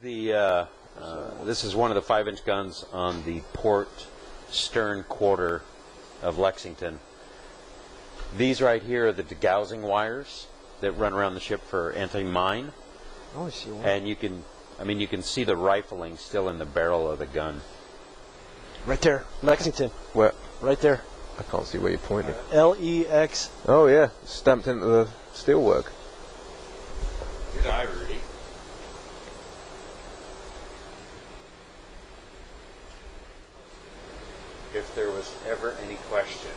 This is one of the 5-inch guns on the port stern quarter of Lexington. These right here are the degaussing wires that run around the ship for anti-mine. Oh, I see one. And you can see the rifling still in the barrel of the gun. Right there, Lexington. Where? Right there. I can't see where you're pointing. L-E-X. Oh yeah, stamped into the steelwork. Good eye, Rudy. If there was ever any question